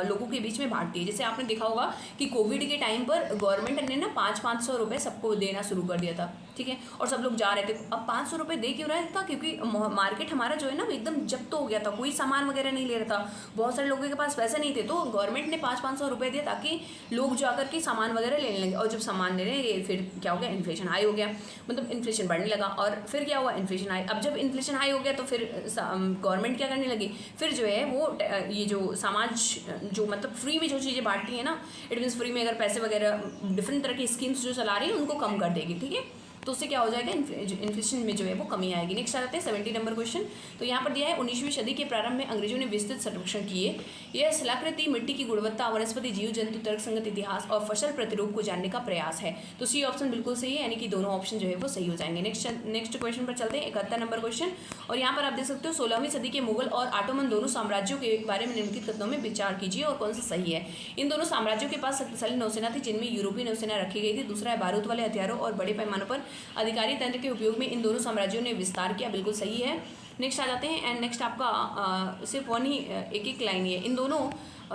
लोगों के बीच में बांटती है। जैसे आपने देखा होगा कि कोविड के टाइम पर गवर्नमेंट ने ना 500 रुपये सबको देना शुरू कर दिया था, ठीक है, और सब लोग जा रहे थे। अब 500 रुपये दे क्यों रहा था? क्योंकि मार्केट हमारा जो है ना एकदम जब्त हो गया था, कोई सामान वगैरह नहीं ले रहा था, बहुत सारे लोगों के पास पैसे नहीं थे, तो गवर्नमेंट ने 500 रुपये दिए ताकि लोग जाकर के सामान वगैरह लेने लगे। और जब सामान ले रहे फिर क्या हो गया, इन्फ्लेशन हाई हो गया, मतलब इन्फ्लेशन बढ़ने लगा, और फिर क्या हुआ, इन्फ्लेशन हाई। अब जब इन्फ्लेशन हाई हो गया तो फिर गवर्नमेंट क्या करने लगी, फिर जो है वो ये जो समाज जो मतलब फ्री में जो चीज़ें बांटती है ना, इट मीन्स फ्री में अगर पैसे वगैरह डिफरेंट तरह की स्कीम्स जो चला रही है उनको कम कर देगी, ठीक है, तो उससे क्या हो जाएगा, इन्फ्लेशन में जो है वो कमी आएगी। नेक्स्ट आ जाते हैं 70 नंबर क्वेश्चन। तो यहाँ पर दिया है 19वीं सदी के प्रारंभ में अंग्रेजों ने विस्तृत सर्वेक्षण किए। यह शिलाकृति, मिट्टी की गुणवत्ता, वनस्पति, जीव जंतु, तर्कसंगत इतिहास और फसल प्रतिरूप को जानने का प्रयास है। तो सी ऑप्शन बिल्कुल सही है, यानी कि दोनों ऑप्शन जो है वो सही हो जाएंगे। नेक्स्ट क्वेश्चन पर चलते हैं 71 नंबर क्वेश्चन, और यहाँ पर आप देख सकते हो 16वीं सदी के मुगल और ऑटोमन दोनों साम्राज्यों के बारे में निम्नलिखित कथनों में विचार कीजिए और कौन सा सही है। इन दोनों साम्राज्यों के पास शक्तिशाली नौसेना थी जिनमें यूरोपीय नौसेना रखी गई थी। दूसरा है, बारूद वाले हथियारों और बड़े पैमाने पर अधिकारी के उपयोग में इन दोनों साम्राज्यों ने विस्तार किया, बिल्कुल सही है। नेक्स्ट आ जाते हैं, एंड नेक्स्ट आपका सिर्फ वन ही एक लाइन है, इन दोनों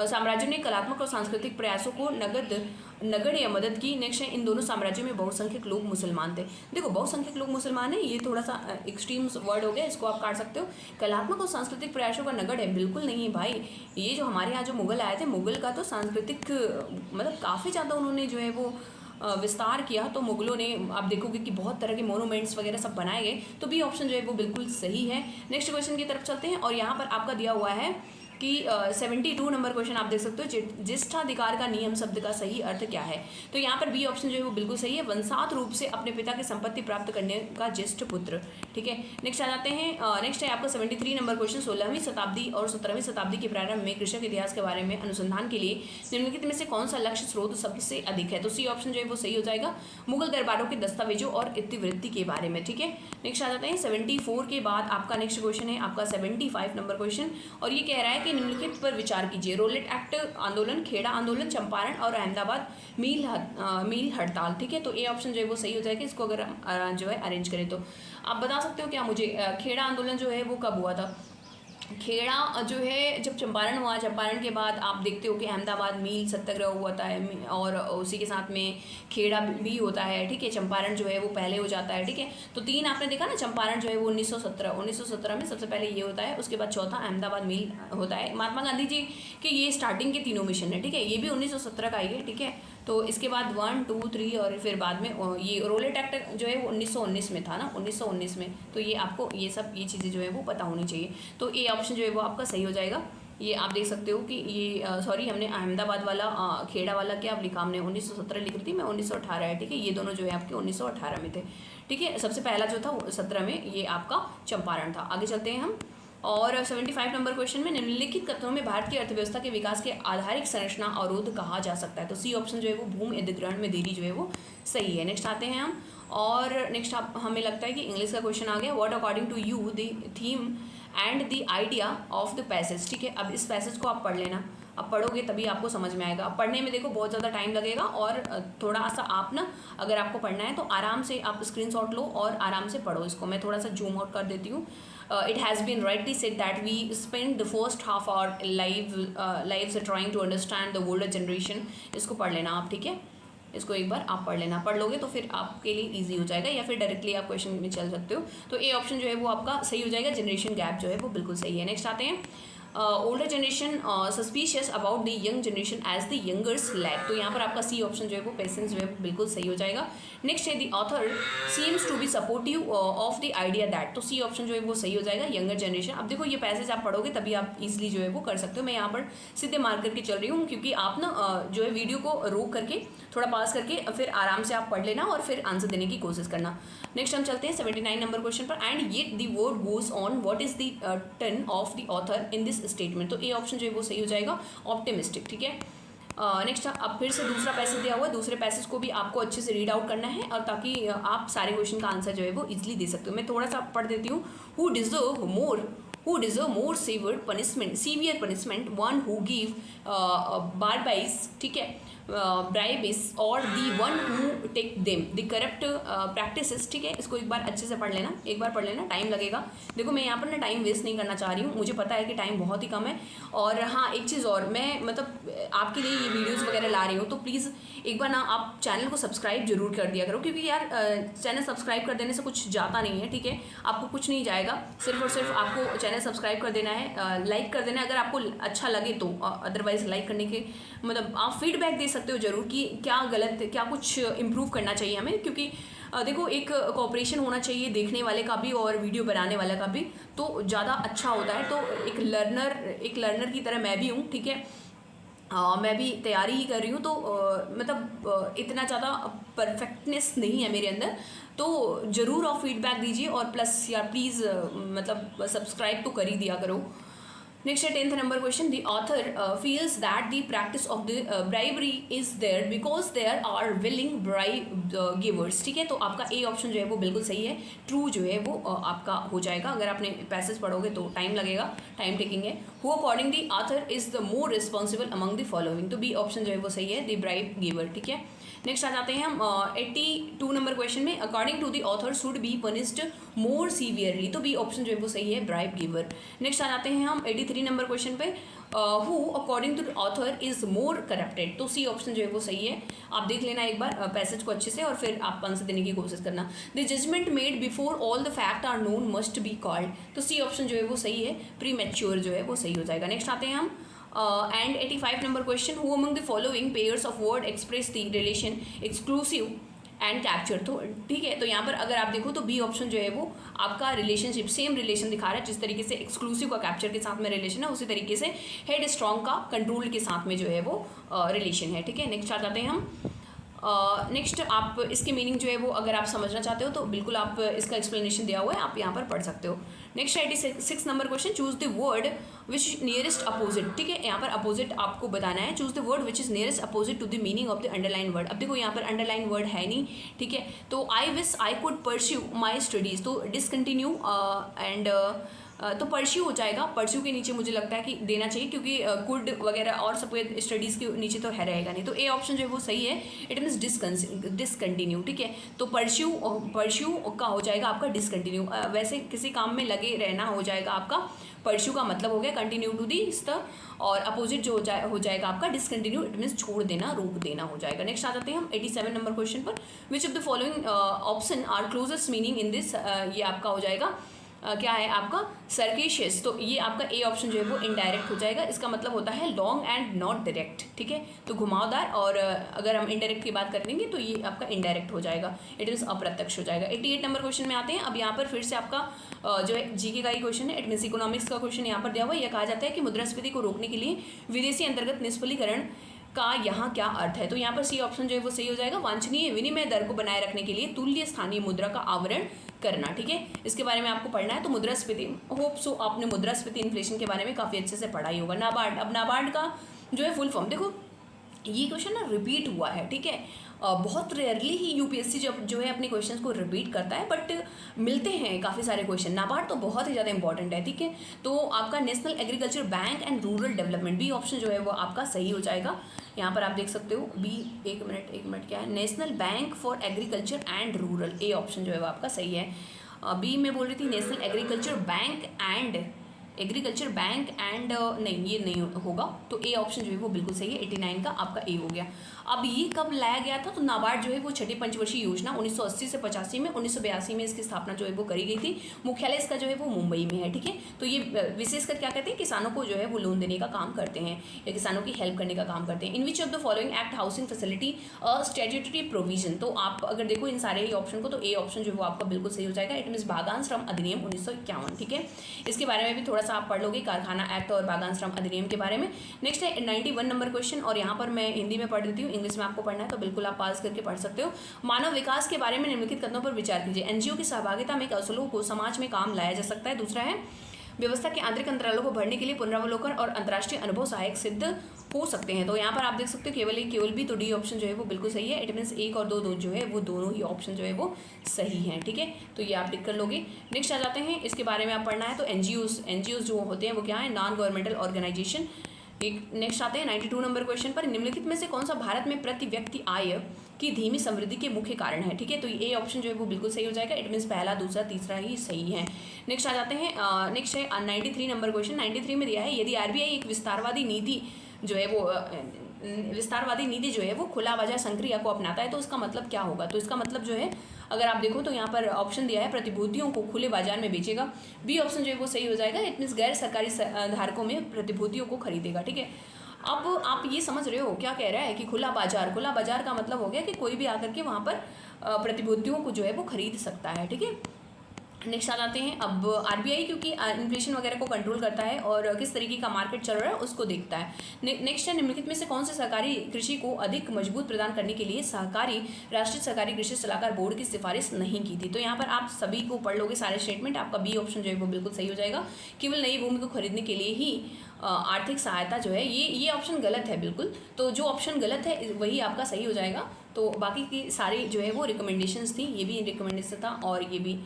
साम्राज्यों ने कलात्मक और सांस्कृतिक प्रयासों को नगण्य मदद की। नेक्स्ट है, इन दोनों साम्राज्यों में बहुसंख्यक लोग मुसलमान थे। देखो बहुसंख्यक लोग मुसलमान है, ये थोड़ा सा एक्सट्रीम वर्ड हो गया, इसको आप काट सकते हो। कलात्मक और सांस्कृतिक प्रयासों का नगण्य है, बिल्कुल नहीं है भाई। ये जो हमारे यहाँ जो मुगल आए थे, मुगल का तो सांस्कृतिक मतलब काफ़ी ज़्यादा उन्होंने जो है वो विस्तार किया तो मुगलों ने, आप देखोगे कि बहुत तरह के मोनूमेंट्स वगैरह सब बनाए गए, तो बी ऑप्शन जो है वो बिल्कुल सही है। नेक्स्ट क्वेश्चन की तरफ चलते हैं और यहाँ पर आपका दिया हुआ है कि 72 नंबर क्वेश्चन आप देख सकते हो, ज्येष्ठाधिकार का नियम शब्द का सही अर्थ क्या है। तो यहाँ पर बी ऑप्शन जो है वो बिल्कुल सही है, वंशात रूप से अपने पिता की संपत्ति प्राप्त करने का ज्येष्ठ पुत्र। ठीक है, नेक्स्ट आ जाते हैं। नेक्स्ट है आपका 73 नंबर क्वेश्चन, 16वीं शताब्दी और 17वीं शताब्दी के प्रारंभ में कृषक इतिहास के बारे में अनुसंधान के लिए निम्नलिखित में से कौन सा लक्ष्य स्रोत सबसे अधिक है। तो सी ऑप्शन जो है वो सही हो जाएगा, मुगल दरबारों के दस्तावेजों और इतिवृत्ति के बारे में। ठीक है, नेक्स्ट आ जाते हैं 74 के बाद आपका नेक्स्ट क्वेश्चन है आपका 75 नंबर क्वेश्चन, और ये कह रहा है कि निम्नलिखित पर विचार कीजिए। रोलेट एक्ट आंदोलन, खेड़ा आंदोलन, चंपारण और अहमदाबाद मील हड़ताल। ठीक है, तो ए ऑप्शन जो है वो सही हो जाएगा। इसको अगर हम जो है अरेंज करें तो आप बता सकते हो क्या मुझे, खेड़ा आंदोलन जो है वो कब हुआ था। खेड़ा जो है जब चंपारण हुआ, चंपारण के बाद आप देखते हो कि अहमदाबाद मील सत्याग्रह हुआ था और उसी के साथ में खेड़ा भी होता है। ठीक है, चंपारण जो है वो पहले हो जाता है। ठीक है, तो 3 आपने देखा ना, चंपारण जो है वो 1917 में सबसे पहले ये होता है, उसके बाद चौथा अहमदाबाद मील होता है। महात्मा गांधी जी के ये स्टार्टिंग के तीनों मिशन है। ठीक है, ये भी 1917 का ही है। ठीक है, तो इसके बाद 1, 2, 3 और फिर बाद में ये रोलेट एक्ट जो है वो 1919 में था ना, 1919 में। तो ये आपको ये चीज़ें जो है वो पता होनी चाहिए। तो ए ऑप्शन जो है वो आपका सही हो जाएगा। ये आप देख सकते हो कि ये सॉरी हमने अहमदाबाद वाला खेड़ा वाला क्या आप लिखा, हमने 1917 लिख रही थी, मैं 1918 है। ठीक है, ये दोनों जो है आपके 1918 में थे। ठीक है, सबसे पहला जो था 17 में ये आपका चंपारण था। आगे चलते हैं हम, और 75 नंबर क्वेश्चन में निम्नलिखित कथनों में भारत की अर्थव्यवस्था के विकास के आधारिक संरचना अवरोध कहा जा सकता है। तो सी ऑप्शन जो है वो भूमि अधिग्रहण में देरी जो है वो सही है। नेक्स्ट आते हैं हम, और नेक्स्ट आप हमें लगता है कि इंग्लिश का क्वेश्चन आ गया। What according to you the theme and the idea of the passage. ठीक है, अब इस पैसेज को आप पढ़ लेना, अब पढ़ोगे तभी आपको समझ में आएगा। अब पढ़ने में देखो बहुत ज़्यादा टाइम लगेगा, और थोड़ा सा आप ना अगर आपको पढ़ना है तो आराम से आप स्क्रीनशॉट लो और आराम से पढ़ो इसको। मैं थोड़ा सा जूम आउट कर देती हूँ। It has been rightly said that we spend the first half our lives trying to understand the older generation। इसको पढ़ लेना आप। ठीक है, इसको एक बार आप पढ़ लेना, पढ़ लोगे तो फिर आपके लिए इजी हो जाएगा, या फिर डायरेक्टली आप क्वेश्चन में चल सकते हो। तो ए ऑप्शन जो है वो आपका सही हो जाएगा, जनरेशन गैप जो है वो बिल्कुल सही है। नेक्स्ट आते हैं, older generation suspicious about the young generation as the youngers lack. तो यहाँ पर आपका सी ऑप्शन जो है वो पेशेंस जो है बिल्कुल सही हो जाएगा। नेक्स्ट है the author seems to be supportive of the idea that. तो सी ऑप्शन जो है वो सही हो जाएगा, यंगर जनरेशन। अब देखो ये पैसेज आप पढ़ोगे तभी आप इजीली जो है वो कर सकते हो। मैं यहाँ पर सीधे मार्क करके चल रही हूँ, क्योंकि आप ना जो है वीडियो को रोक करके थोड़ा पास करके फिर आराम से आप पढ़ लेना और फिर आंसर देने की कोशिश करना। नेक्स्ट हम चलते हैं 79 नंबर क्वेश्चन पर, and yet the word goes on what is the turn off the author in this statement. तो ए ऑप्शन जो है वो सही हो जाएगा, ऑप्टिमिस्टिक। ठीक है, नेक्स्ट अब फिर से दूसरा पैसेज दिया हुआ है, दूसरे पैसेज को भी आपको अच्छे से रीड आउट करना है, और ताकि आप सारे क्वेश्चन का आंसर जो है वो इजीली दे सकते हो। मैं थोड़ा सा पढ़ देती हूँ। Who deserve more severe punishment, one who give bribes, ठीक है, ब्राइबिस, और the one who take them the corrupt practices. ठीक है, इसको एक बार अच्छे से पढ़ लेना, एक बार पढ़ लेना, टाइम लगेगा। देखो मैं यहाँ पर ना टाइम वेस्ट नहीं करना चाह रही हूँ, मुझे पता है कि टाइम बहुत ही कम है। और हाँ, एक चीज़ और, मैं मतलब आपके लिए ये वीडियोस वगैरह ला रही हूँ, तो प्लीज़ एक बार ना आप चैनल को सब्सक्राइब जरूर कर दिया करो, क्योंकि यार चैनल सब्सक्राइब कर देने से कुछ जाता नहीं है। ठीक है, आपको कुछ नहीं जाएगा, सिर्फ और सिर्फ आपको चैनल सब्सक्राइब कर देना है, लाइक कर देना है अगर आपको अच्छा लगे तो, अदरवाइज लाइक करने के मतलब आप फीडबैक दे सकते हो जरूर कि क्या गलत, क्या कुछ इम्प्रूव करना चाहिए हमें, क्योंकि देखो एक कोऑपरेशन होना चाहिए देखने वाले का भी और वीडियो बनाने वाले का भी, तो ज़्यादा अच्छा होता है। तो एक लर्नर की तरह मैं भी हूँ। ठीक है, मैं भी तैयारी ही कर रही हूँ, तो मतलब इतना ज़्यादा परफेक्टनेस नहीं है मेरे अंदर, तो ज़रूर आप फीडबैक दीजिए, और प्लस यार प्लीज़ मतलब सब्सक्राइब तो कर ही दिया करो। नेक्स्ट है 10th number question, the author feels that the practice of the bribery is there because there are willing bribe givers. ठीक है, तो आपका ए ऑप्शन जो है वो बिल्कुल सही है, ट्रू जो है वो आपका हो जाएगा। अगर आपने पैसेज पढ़ोगे तो टाइम लगेगा, टाइम टेकिंग है। Who according the author is the more responsible among the following. तो बी ऑप्शन जो है वो सही है, द ब्राइब गिवर। ठीक है, नेक्स्ट आ जाते हैं हम 82 नंबर क्वेश्चन में, according to the author should be punished more severely. तो बी ऑप्शन जो है वो सही है, ब्राइब गिवर। नेक्स्ट आ जाते हैं हम 83 नंबर क्वेश्चन पे, who according to the author is more corrupted. तो सी ऑप्शन जो है वो सही है। आप देख लेना एक बार पैसेज को अच्छे से, और फिर आप आंसर देने की कोशिश करना। The judgement made before all the fact are known must be called. तो सी ऑप्शन जो है वो सही है, प्री मैच्योर जो है वो सही हो जाएगा। नेक्स्ट आते हैं हम and 85 number question, who among the following pairs of word express the relation exclusive and capture. तो ठीक है, तो यहाँ पर अगर आप देखो तो बी ऑप्शन जो है वो आपका रिलेशनशिप सेम रिलेशन दिखा रहा है। जिस तरीके से एक्सक्लूसिव का कैप्चर के साथ में रिलेशन है, उसी तरीके से हेड स्ट्रॉन्ग का कंट्रोल के साथ में जो है वो रिलेशन है। ठीक है, नेक्स्ट आ जाते हैं हम। नेक्स्ट आप इसकी मीनिंग जो है वो अगर आप समझना चाहते हो तो बिल्कुल आप इसका एक्सप्लेनेशन दिया हुआ है, आप यहाँ पर पढ़ सकते हो। Next 86 number question, choose the word which nearest opposite. ठीक है, यहाँ पर अपोजिट आपको बताना है। Choose the word which is nearest opposite to the meaning of the underline word. अब देखो यहाँ पर अंडरलाइन वर्ड है नहीं, ठीक है, तो I wish I could pursue my studies, तो डिसकंटिन्यू एंड तो परस्यू हो जाएगा। परस्यू के नीचे मुझे लगता है कि देना चाहिए, क्योंकि कुड वगैरह और सब स्टडीज़ के नीचे तो है रहेगा नहीं, तो ए ऑप्शन जो है वो सही है। It means discontinue. ठीक है, तो परस्यू का हो जाएगा आपका डिसकंटिन्यू। वैसे किसी काम में लगे रहना हो जाएगा आपका परस्यू का मतलब हो गया कंटिन्यू टू दी द, और अपोजिट जो हो जाएगा आपका डिसकंटिन्यू, इट मीन्स छोड़ देना, रोक देना हो जाएगा। नेक्स्ट आ जाते हैं हम 87 नंबर क्वेश्चन पर, which of the following option are closest meaning in this. ये आपका हो जाएगा क्या है आपका सर्केशियस। तो ये आपका ए ऑप्शन जो है वो इनडायरेक्ट हो जाएगा। इसका मतलब होता है लॉन्ग एंड नॉट डायरेक्ट। ठीक है, तो घुमावदार, और अगर हम इनडायरेक्ट की बात करेंगे तो ये आपका इनडायरेक्ट हो जाएगा, इट मीन्स अप्रत्यक्ष हो जाएगा। 88 नंबर क्वेश्चन में आते हैं। अब यहाँ पर फिर से आपका जो है जीके का ही क्वेश्चन है, इट मीन्स इकोनॉमिक्स का क्वेश्चन यहाँ पर दिया हुआ है। यह कहा जाता है कि मुद्रास्फीति को रोकने के लिए विदेशी अंतर्गत निष्फलीकरण का यहाँ क्या अर्थ है। तो यहाँ पर सी ऑप्शन जो है वो सही हो जाएगा। वांछनीय विनिमय दर को बनाए रखने के लिए तुल्य स्थानीय मुद्रा का आवरण करना। ठीक है, इसके बारे में आपको पढ़ना है। तो मुद्रास्फीति, होप सो आपने मुद्रास्फीति इन्फ्लेशन के बारे में काफ़ी अच्छे से पढ़ा ही होगा। नाबार्ड, अब नाबार्ड का जो है फुल फॉर्म देखो, ये क्वेश्चन ना रिपीट हुआ है। ठीक है, बहुत रेयरली ही यूपीएससी जो है अपने क्वेश्चंस को रिपीट करता है, बट मिलते हैं काफ़ी सारे क्वेश्चन। नाबार्ड तो बहुत ही ज़्यादा इंपॉर्टेंट है। ठीक है, तो आपका national agriculture bank and rural development, B option जो है वो आपका सही हो जाएगा। यहाँ पर आप देख सकते हो बी, एक मिनट क्या है, national bank for agriculture and rural, A option जो है वो आपका सही है। बी में बोल रही थी नेशनल एग्रीकल्चर बैंक एंड नहीं, ये नहीं होगा, तो ए ऑप्शन जो है वो बिल्कुल सही है। 89 का आपका ए हो गया। अब ये कब लाया गया था, तो नाबार्ड जो है वो छठी पंचवर्षीय योजना 1980 से 85 में, 1982 में इसकी स्थापना जो है वो करी गई थी। मुख्यालय इसका जो है वो मुंबई में है। ठीक है, तो ये विशेषकर क्या कहते हैं, किसानों को जो है वो लोन देने का काम करते हैं या किसानों की हेल्प करने का काम करते हैं। In which of the following act housing facility statutory provision. तो आप अगर देखो इन सारे ही ऑप्शन को, तो ए ऑप्शन जो है वो आपका बिल्कुल सही हो जाएगा। इट मीन्स बागान श्रम अधिनियम 1951। ठीक है, इसके बारे में भी थोड़ा सा आप पढ़ लोगे, कारखाना एक्ट और बागान श्रम अधिनियम के बारे में। नेक्स्ट है 91 नंबर क्वेश्चन, और यहाँ पर मैं हिंदी में पढ़ देती हूँ, इंग्लिश में आपको पढ़ना है तो बिल्कुल आप पास करके पढ़ सकते हो। मानव विकास के बारे में निम्नलिखित कदमों पर विचार कीजिए। एनजीओ की सहभागिता में कौशलों को समाज में काम लाया जा सकता है। दूसरा है व्यवस्था के आंतरिक अंतरालों को भरने के लिए पुनरावलोकन और अंतर्राष्ट्रीय अनुभव सहायक सिद्ध हो सकते हैं। तो यहाँ पर आप देख सकते हो केवल भी, तो डी ऑप्शन जो है वो बिल्कुल सही है। इट मीन्स 1 और 2 जो है वो दोनों ही ऑप्शन जो है वो सही हैं। ठीक है, तो ये आप टिक कर लोगे। नेक्स्ट आ जाते हैं, इसके बारे में आप पढ़ना है। तो एनजीओज जो होते हैं वो क्या है, नॉन गवर्नमेंटल ऑर्गेनाइजेशन। एक नेक्स्ट आते हैं 92 नंबर क्वेश्चन पर, निम्नलिखित में से कौन सा भारत में प्रति व्यक्ति आय की धीमी समृद्धि के मुख्य कारण है। ठीक है, तो ए ऑप्शन जो है वो बिल्कुल सही हो जाएगा। इट मीन्स पहला, दूसरा, तीसरा ही सही है। नेक्स्ट आ जाते हैं, नेक्स्ट है 93 नंबर क्वेश्चन। 93 में दिया है, यदि आरबीआई एक विस्तारवादी नीति जो है वो खुला बाजार संक्रिया को अपनाता है तो इसका मतलब क्या होगा। तो इसका मतलब जो है, अगर आप देखो तो यहाँ पर ऑप्शन दिया है प्रतिभूतियों को खुले बाजार में बेचेगा। बी ऑप्शन जो है वो सही हो जाएगा। इट मीन्स गैर सरकारी धारकों में प्रतिभूतियों को खरीदेगा। ठीक है, अब आप ये समझ रहे हो क्या कह रहा है कि खुला बाजार का मतलब हो गया कि कोई भी आकर के वहाँ पर प्रतिभूतियों को जो है वो खरीद सकता है। ठीक है, नेक्स्ट आ जाते हैं। अब आरबीआई क्योंकि इन्फ्लेशन वगैरह को कंट्रोल करता है और किस तरीके का मार्केट चल रहा है उसको देखता है। नेक्स्ट है, निम्नलिखित में से कौन से सहकारी कृषि को अधिक मजबूत प्रदान करने के लिए राष्ट्रीय सहकारी कृषि सलाहकार बोर्ड की सिफारिश नहीं की थी। तो यहाँ पर आप सभी को पढ़ लोगे सारे स्टेटमेंट, आपका बी ऑप्शन जो है वो बिल्कुल सही हो जाएगा। केवल नई भूमि को खरीदने के लिए ही आर्थिक सहायता जो है, ये ऑप्शन गलत है बिल्कुल। तो जो ऑप्शन गलत है वही आपका सही हो जाएगा। तो बाकी की सारी जो है वो रिकमेंडेशंस थी, ये भी रिकमेंडेशन था और ये भी।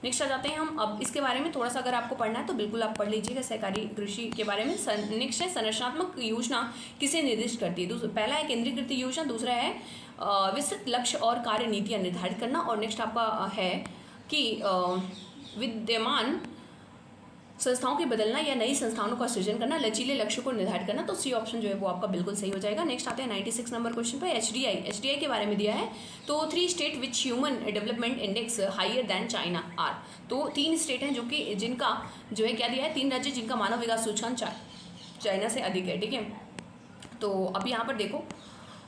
नेक्स्ट आ जाते हैं हम। अब इसके बारे में थोड़ा सा अगर आपको पढ़ना है तो बिल्कुल आप पढ़ लीजिएगा सहकारी कृषि के बारे में। नेक्स्ट है, संरचनात्मक योजना किसे निर्दिष्ट करती है। पहला है केंद्रीकृत योजना, दूसरा है विस्तृत लक्ष्य और कार्य नीतियाँ निर्धारित करना, और नेक्स्ट आपका है कि विद्यमान संस्थाओं के बदलना या नई संस्थाओं का सृजन करना, लचीले लक्ष्य को निर्धारित करना। तो सी ऑप्शन जो है वो आपका बिल्कुल सही हो जाएगा। नेक्स्ट आते हैं 96 नंबर क्वेश्चन पर। एचडीआई के बारे में दिया है। तो 3 state which human development index higher than China are. तो 3 स्टेट हैं जो कि जिनका जो है क्या दिया है, 3 राज्य जिनका मानव विकास सूचकांक चाइना से अधिक है, ठीक है। तो अब यहाँ पर देखो,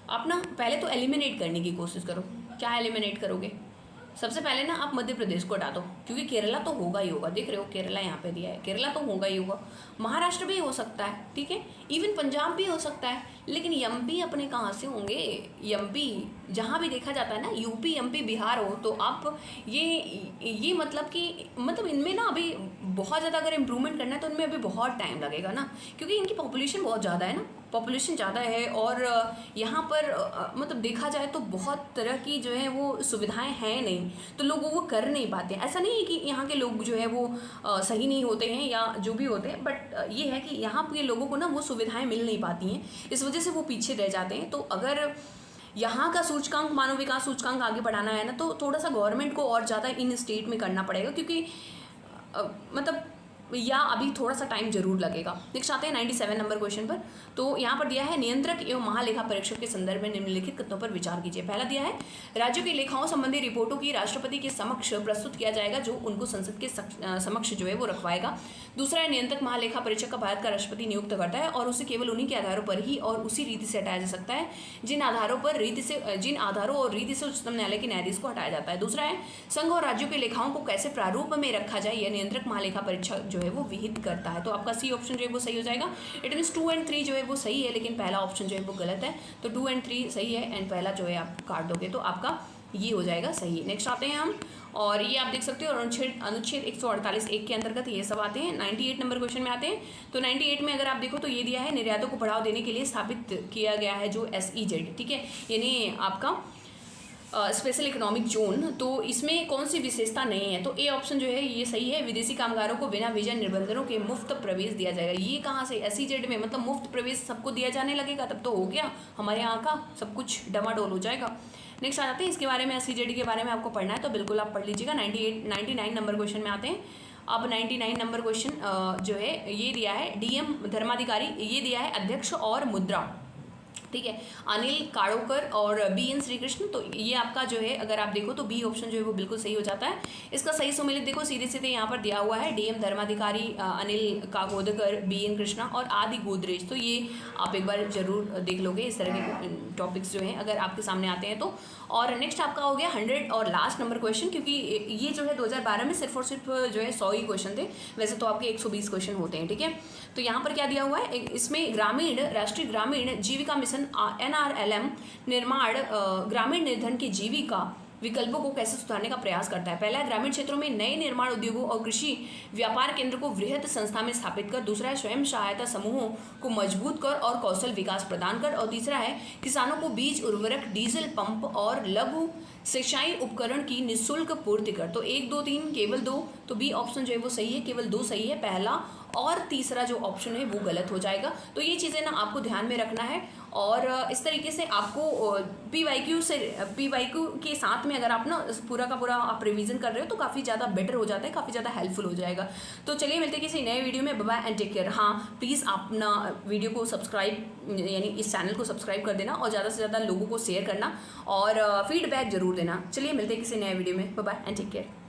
आप ना पहले तो एलिमिनेट करने की कोशिश करो। क्या एलिमिनेट करोगे? सबसे पहले ना आप मध्य प्रदेश को हटा दो, क्योंकि केरला तो होगा ही होगा, देख रहे हो केरला यहाँ पे दिया है, केरला तो होगा ही होगा। महाराष्ट्र भी हो सकता है, ठीक है, इवन पंजाब भी हो सकता है, लेकिन एमपी अपने कहाँ से होंगे? एमपी जहाँ भी देखा जाता है ना, यूपी एमपी बिहार हो, तो आप ये मतलब कि मतलब इनमें ना अभी बहुत ज़्यादा अगर इम्प्रूवमेंट करना है तो इनमें अभी बहुत टाइम लगेगा ना, क्योंकि इनकी पॉपुलेशन बहुत ज़्यादा है ना, पॉपुलेशन ज़्यादा है। और यहाँ पर मतलब देखा जाए तो बहुत तरह की जो है वो सुविधाएं हैं नहीं, तो लोग वो कर नहीं पाते। ऐसा नहीं है कि यहाँ के लोग जो है वो सही नहीं होते हैं या जो भी होते हैं, बट ये है कि यहाँ के लोगों को ना वो सुविधाएं मिल नहीं पाती हैं, इस वजह से वो पीछे रह जाते हैं। तो अगर यहाँ का सूचकांक, मानव विकास सूचकांक आगे बढ़ाना है ना, तो थोड़ा सा गवर्नमेंट को और ज़्यादा इन स्टेट में करना पड़ेगा, क्योंकि मतलब या अभी थोड़ा सा टाइम जरूर लगेगा। नेक्स्ट आते हैं 97 नंबर क्वेश्चन पर। तो यहाँ पर दिया है, नियंत्रक एवं महालेखा परीक्षक के संदर्भ में निम्नलिखित कथनों पर विचार कीजिए। पहला दिया है, राज्यों की लेखाओं संबंधी रिपोर्टों की राष्ट्रपति के समक्ष प्रस्तुत किया जाएगा, जो उनको संसद के समक्ष जो है वो रखवाएगा। दूसरा है, नियंत्रक महालेखा परीक्षक का भारत का राष्ट्रपति नियुक्त करता है और उसे केवल उन्हीं के आधारों पर ही और उसी रीति से हटाया जा सकता है जिन आधारों और रीति से उच्चतम न्यायालय के न्यायाधीश को हटाया जाता है। दूसरा है, संघ और राज्यों के लेखाओं को कैसे प्रारूप में रखा जाए, यह नियंत्रक महालेखा परीक्षक जो है वो विहित करता है। तो आपका सी ऑप्शन जो है वो सही हो जाएगा। इट मीन्स 2 और 3 जो है वो सही है, लेकिन पहला ऑप्शन जो है वो गलत है। तो 2 और 3 सही है एंड पहला जो है आप काट दोगे तो आपका ये हो जाएगा सही। नेक्स्ट आते हैं हम, और ये आप देख सकते हो अनुच्छेद 148 1 के अंतर्गत ये सब आते हैं। 98 नंबर क्वेश्चन में आते हैं। तो 98 में अगर आप देखो तो ये दिया है, निर्यातों को बढ़ावा देने के लिए स्थापित किया गया है जो SEZ, ठीक है, यानी आपका स्पेशल इकोनॉमिक जोन। तो इसमें कौन सी विशेषता नहीं है? तो ए ऑप्शन जो है ये सही है, विदेशी कामगारों को बिना वीजा निबंधनों के मुफ्त प्रवेश दिया जाएगा। ये कहाँ से? SEZ में, मतलब मुफ्त प्रवेश सबको दिया जाने लगेगा, तब तो हो गया हमारे यहाँ का सब कुछ डमाडोल हो जाएगा। नेक्स्ट आ जाते हैं इसके बारे में, SEZ के बारे में आपको पढ़ना है तो बिल्कुल आप पढ़ लीजिएगा। 99 नंबर क्वेश्चन में आते हैं। अब 99 नंबर क्वेश्चन जो है ये दिया है, DM धर्माधिकारी, ये दिया है अध्यक्ष और मुद्रा, ठीक है, अनिल काड़ोकर और BN श्रीकृष्ण। तो ये आपका जो है अगर आप देखो तो बी ऑप्शन जो है वो बिल्कुल सही हो जाता है। इसका सही सुमेलित देखो, सीधे सीधे यहाँ पर दिया हुआ है, DM धर्माधिकारी, अनिल काकोदकर, BN कृष्णा और आदि गोदरेज। तो ये आप एक बार जरूर देख लोगे, इस तरह के टॉपिक्स जो हैं अगर आपके सामने आते हैं तो। और नेक्स्ट आपका हो गया 100 और लास्ट नंबर क्वेश्चन, क्योंकि ये जो है 2012 में सिर्फ और सिर्फ जो है 100 ही क्वेश्चन थे, वैसे तो आपके 120 क्वेश्चन होते हैं, ठीक है। तो यहाँ पर क्या दिया हुआ है, इसमें राष्ट्रीय ग्रामीण जीविका मिशन NRLM निर्माण ग्रामीण निर्धन की जीविका विकल्पों को कैसे सुधारने का प्रयास करता है। पहला है, ग्रामीण क्षेत्रों में नए निर्माण उद्योगों और कृषि व्यापार केंद्र को वृहद संस्था में स्थापित कर। दूसरा है, स्वयं सहायता समूहों को मजबूत कर और कौशल विकास प्रदान कर। और तीसरा है, किसानों को बीज, उर्वरक, डीजल पंप और लघु सिंचाई उपकरण की निःशुल्क पूर्ति कर। तो 1 2 3 केवल 2, तो बी ऑप्शन जो है वो सही है, केवल 2 सही है, पहला और तीसरा जो ऑप्शन है वो गलत हो जाएगा। तो ये चीज़ें ना आपको ध्यान में रखना है। और इस तरीके से आपको PYQ के साथ में अगर आप ना पूरा का पूरा आप रिवीजन कर रहे हो तो काफ़ी ज़्यादा बेटर हो जाता है, काफ़ी ज़्यादा हेल्पफुल हो जाएगा। तो चलिए मिलते हैं किसी नए वीडियो में, bye bye and take care. हाँ प्लीज़ आप ना वीडियो को सब्सक्राइब, यानी इस चैनल को सब्सक्राइब कर देना और ज़्यादा से ज़्यादा लोगों को शेयर करना और फीडबैक जरूर देना। चलिए मिलते हैं किसी नए वीडियो में, bye bye and take care.